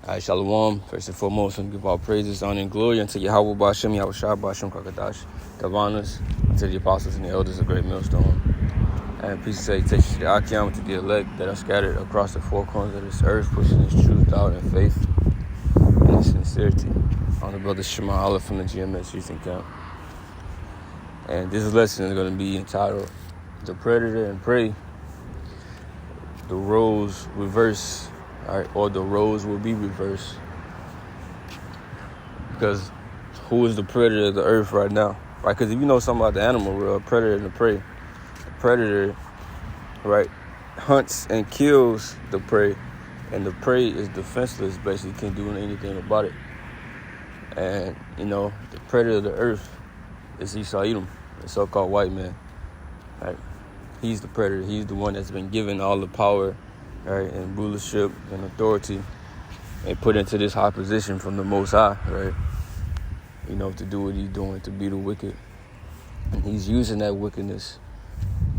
All right, Shalom. First and foremost, and give all praises, honor, and glory unto Yahweh Ba'ashem, Yahweh Shah Ba'ashem Kakadash, Kavanas, unto the apostles and the elders of Great Millstone. And peace and salutations to the Akim, to the elect that are scattered across the four corners of this earth, pushing this truth out in faith and in sincerity. On the brother Shema Allah from the GMS Youth Camp. And this lesson is going to be entitled The Predator and Prey. The roles reverse. All right, or the roles will be reversed. Because who is the predator of the earth right now? Right? Because if you know something about the animal world, predator and the prey, the predator, right, hunts and kills the prey, and the prey is defenseless, basically can't do anything about it. And, you know, the predator of the earth is Esau Edom, the so-called white man. Right? He's the predator. He's the one that's been given all the power, right, and rulership and authority, and put into this high position from the Most High, right? You know, to do what he's doing, to be the wicked. And he's using that wickedness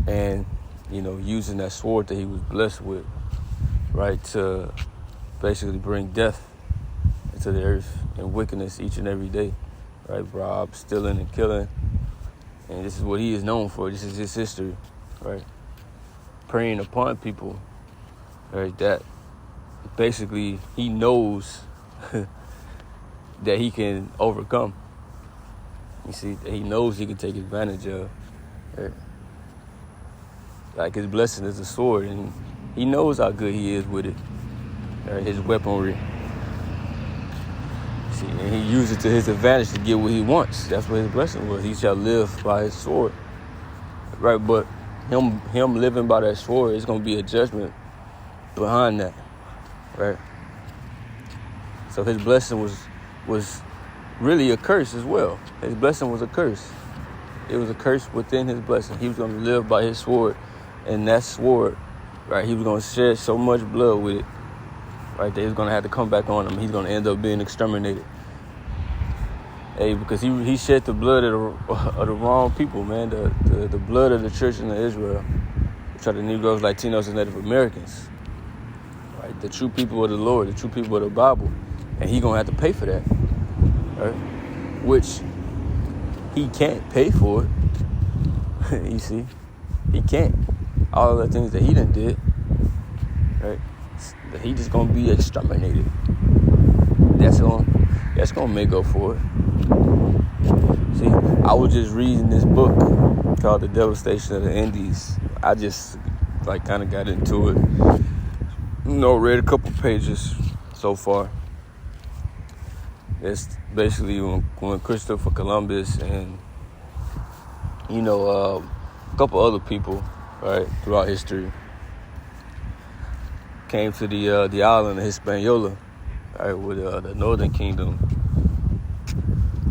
and, you know, using that sword that he was blessed with, right, to basically bring death into the earth and wickedness each and every day, right? Rob, stealing, and killing. And this is what he is known for. This is his history, right? Preying upon people. Right, that basically he knows that he can overcome. You see, that he knows he can take advantage of. Right? Like his blessing is a sword, and he knows how good he is with it. Right? His weaponry. See, and he used it to his advantage to get what he wants. That's what his blessing was. He shall live by his sword. Right, but him living by that sword is gonna be a judgment behind that, right? So his blessing was really a curse as well. His blessing was a curse. It was a curse within his blessing. He was going to live by his sword, and that sword, right, he was going to shed so much blood with it, right, that he was going to have to come back on him. He's going to end up being exterminated. Hey, because he shed the blood of the wrong people, man, the blood of the church in Israel, which are the Negroes, Latinos, and Native Americans. Right, the true people of the Lord, the true people of the Bible, and he gonna have to pay for that, right? Which he can't pay for it. You see, he can't. All the things that he done did, right? That he just gonna be exterminated. That's gonna make up for it. See, I was just reading this book called The Devastation of the Indies. I just kind of got into it. You know, read a couple pages so far. It's basically when Christopher Columbus and, you know, a couple other people, right, throughout history came to the island of Hispaniola, right, where the Northern Kingdom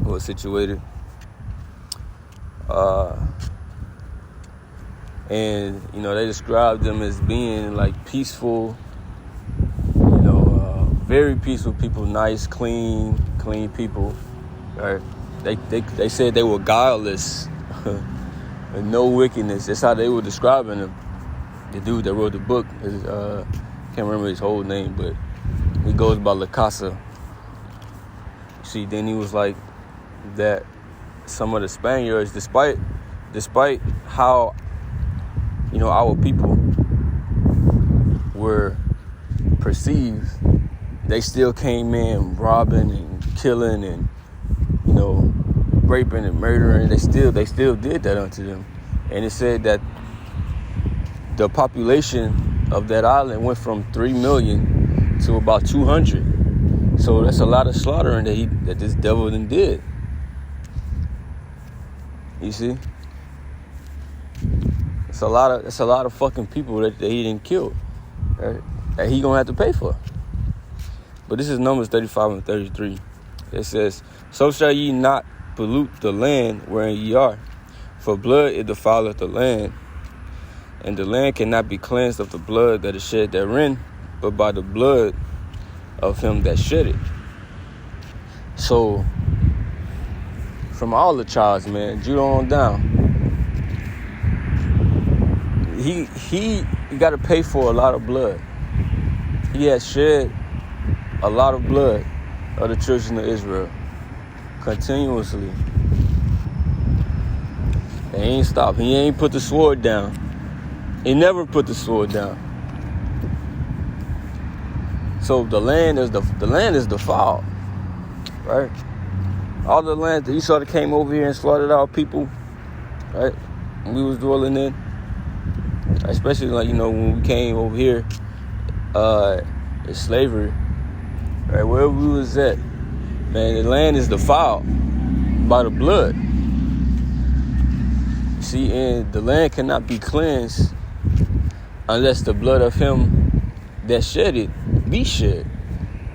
was situated. And, you know, they described them as being like peaceful, very peaceful people, nice, clean people, right? They said they were guileless and no wickedness. That's how they were describing them. The dude that wrote the book, can't remember his whole name, but he goes by La Casa. See, then he was like that some of the Spaniards, despite how, you know, our people were perceived, they still came in robbing and killing and, you know, raping and murdering. They still did that unto them. And it said that the population of that island went from 3 million to about 200. So that's a lot of slaughtering that this devil then did. You see? It's a lot of fucking people that he didn't kill, right? That he gonna have to pay for. But this is Numbers 35 and 33. It says, "So shall ye not pollute the land wherein ye are, for blood it defileth the land, and the land cannot be cleansed of the blood that is shed therein, but by the blood of him that shed it." So, from all the tribes, man, Judah on down, he got to pay for a lot of blood. He has shed a lot of blood of the children of Israel continuously. They ain't stopped. He ain't put the sword down. He never put the sword down. So the land is defiled, right? All the land that Esau that came over here and slaughtered our people, right? We was dwelling in, especially like, when we came over here in slavery, right? Wherever we was at, man, the land is defiled by the blood. See, and the land cannot be cleansed unless the blood of him that shed it be shed.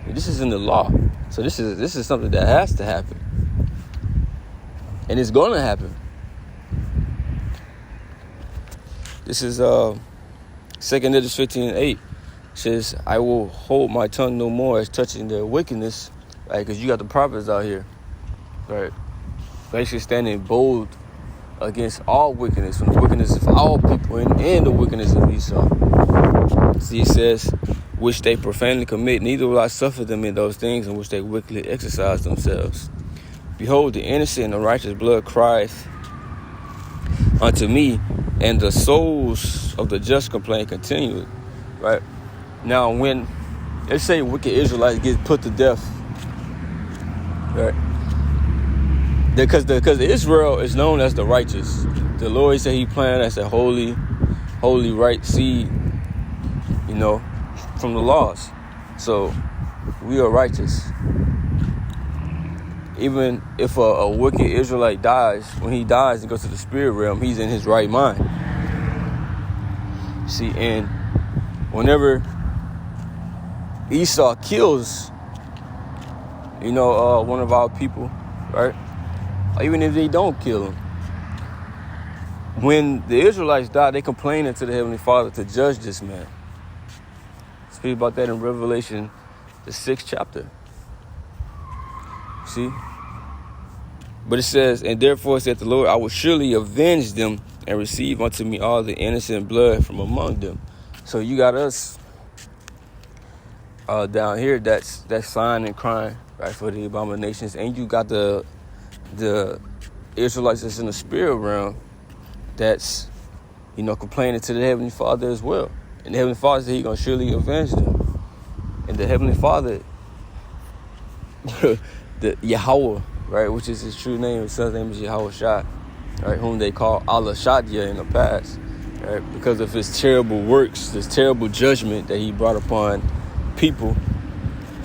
This is in the law. So this is something that has to happen. And it's going to happen. This is 2 Esdras 15:8. It says, I will hold my tongue no more as touching their wickedness. Right? Because you got the prophets out here. Right? Basically standing bold against all wickedness, from the wickedness of all people and the wickedness of Esau. See, it says, which they profanely commit, neither will I suffer them in those things in which they wickedly exercise themselves. Behold, the innocent and the righteous blood crieth unto me, and the souls of the just complain continually. Right? Now, when they say wicked Israelites get put to death, right? Because Israel is known as the righteous. The Lord said he planted as a holy right seed, from the laws. So we are righteous. Even if a wicked Israelite dies, when he dies and goes to the spirit realm, he's in his right mind. See, and whenever Esau kills, one of our people, right? Even if they don't kill him, when the Israelites die, they complain unto the Heavenly Father to judge this man. Speak about that in Revelation, the 6th chapter. See? But it says, and therefore said the Lord, I will surely avenge them and receive unto me all the innocent blood from among them. So you got us down here that's sighing and crying, right, for the abominations, and you got the Israelites that's in the spirit realm that's, complaining to the Heavenly Father as well. And the Heavenly Father said he's going to surely avenge them. And the Heavenly Father, the Yahweh, right, which is his true name, his son's name is Yahweh Shai, right, whom they call Allah Shadia in the past, right, because of his terrible works, this terrible judgment that he brought upon people.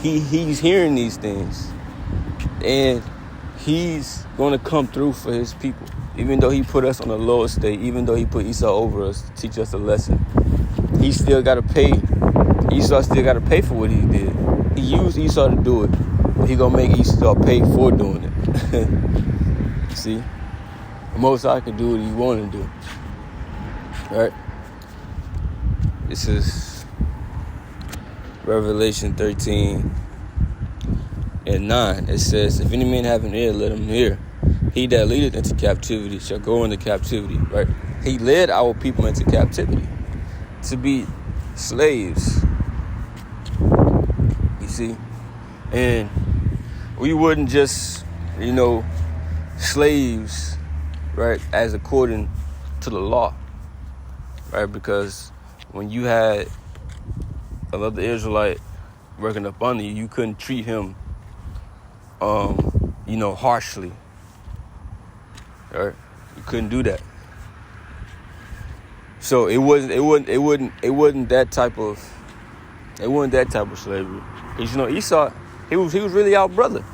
He's hearing these things. And he's going to come through for his people. Even though he put us on the lower state, even though he put Esau over us to teach us a lesson, he still got to pay. Esau still got to pay for what he did. He used Esau to do it, but he going to make Esau pay for doing it. See? The Most High can do what he want to do. All right? This is Revelation 13. And 9, it says, if any man have an ear, let him hear. He that leadeth into captivity shall go into captivity, right? He led our people into captivity to be slaves. You see? And we wouldn't just, slaves, right, as according to the law, right? Because when you had another Israelite working up under you, you couldn't treat him harshly. Right? You couldn't do that. So it wasn't that type of slavery. Because Esau, he was really our brother.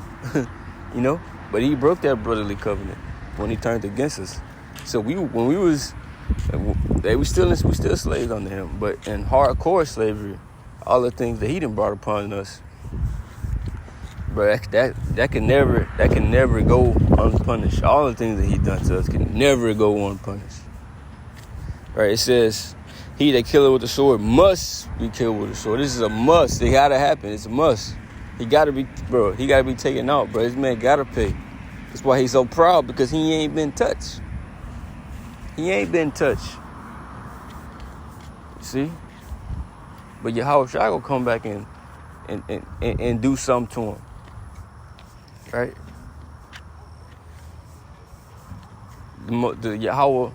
But he broke that brotherly covenant when he turned against us. So we still slaves under him. But in hardcore slavery, all the things that he done brought upon us, but that can never go unpunished. All the things that he done to us can never go unpunished. Right? It says, he that killeth with the sword must be killed with the sword. This is a must. It gotta happen. It's a must. He gotta be taken out, bro. This man gotta pay. That's why he's so proud, because he ain't been touched. He ain't been touched. See? But Yahweh Shai will come back and and do something to them. Right? The Yahweh,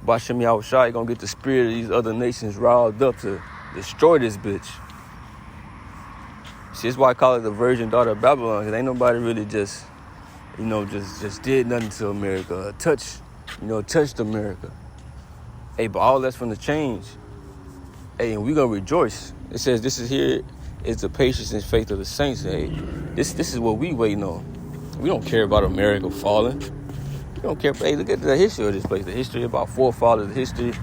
Bashem Yahushua, gonna get the spirit of these other nations riled up to destroy this bitch. See, that's why I call it the virgin daughter of Babylon, because ain't nobody really just did nothing to America, touched America. Hey, but all that's from the change. Hey, and we gonna rejoice. It says this is the patience and faith of the saints. Hey, this is what we waiting on. We don't care about America falling. We don't care. Hey, look at the history of this place. The history of our forefathers. The history,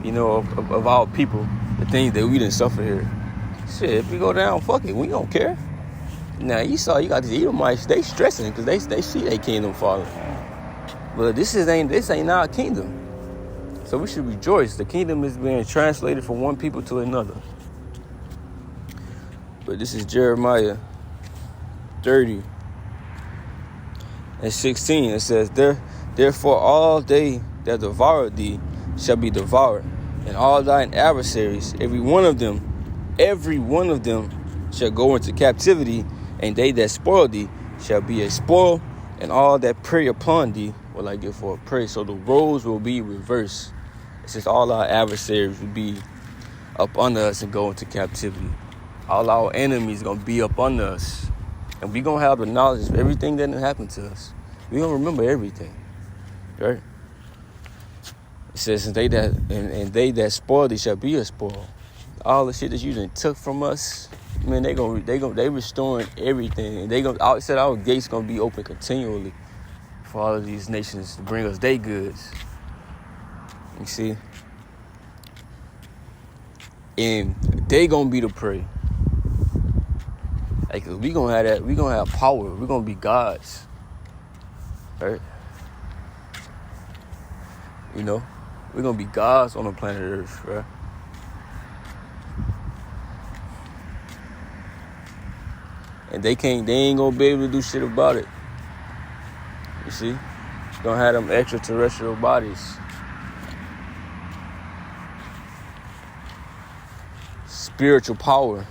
of our people. The things that we didn't suffer here. Shit, if we go down, fuck it. We don't care. Now, you got these Edomites. They stressing because they see their kingdom falling. But this ain't our kingdom. So we should rejoice. The kingdom is being translated from one people to another. But this is Jeremiah 30 and 16. It says, Therefore all they that devour thee shall be devoured, and all thine adversaries, every one of them shall go into captivity, and they that spoil thee shall be a spoil, and all that prey upon thee will I give for a prey. So the roles will be reversed. It says all our adversaries will be up under us and go into captivity. All our enemies going to be up under us. And we going to have the knowledge of everything that happened to us. We going to remember everything. Right? It says, and they that spoil thee shall be a spoil. All the shit that you done took from us, man, they restoring everything. And I said our gates going to be open continually for all of these nations to bring us their goods. You see? And they going to be the prey. Like, we gonna have that. We gonna have power. We gonna be gods, right? We gonna be gods on the planet Earth, right? And they ain't gonna be able to do shit about it. You see, gonna have them extraterrestrial bodies, spiritual power.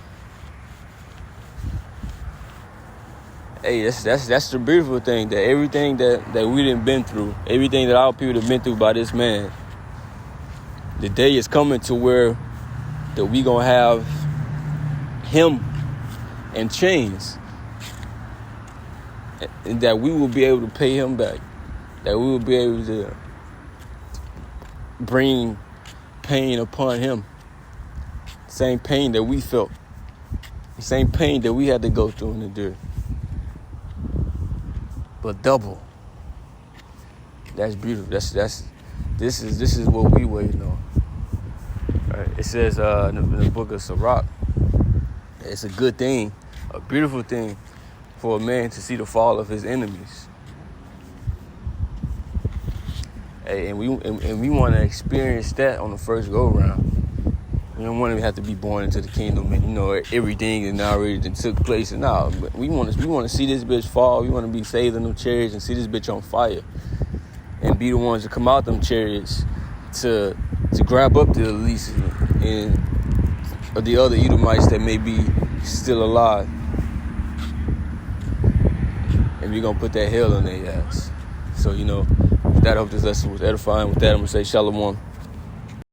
Hey, that's the beautiful thing, that everything that we done been through, everything that our people have been through by this man, the day is coming to where that we gonna have him in chains, and that we will be able to pay him back, that we will be able to bring pain upon him, same pain that we felt, the same pain that we had to go through and endure. But double. That's beautiful. This is what we waiting on. Right. It says in the book of Sirach, it's a good thing, a beautiful thing for a man to see the fall of his enemies. Hey, and we want to experience that on the first go round. We don't want to have to be born into the kingdom and everything and already that took place. And no, we want to see this bitch fall. We want to be saved in them chariots and see this bitch on fire, and be the ones to come out them chariots to grab up the least and the other Edomites that may be still alive. And we're gonna put that hell on their ass. So with that, I hope this lesson was edifying. With that, I'm gonna say shalom.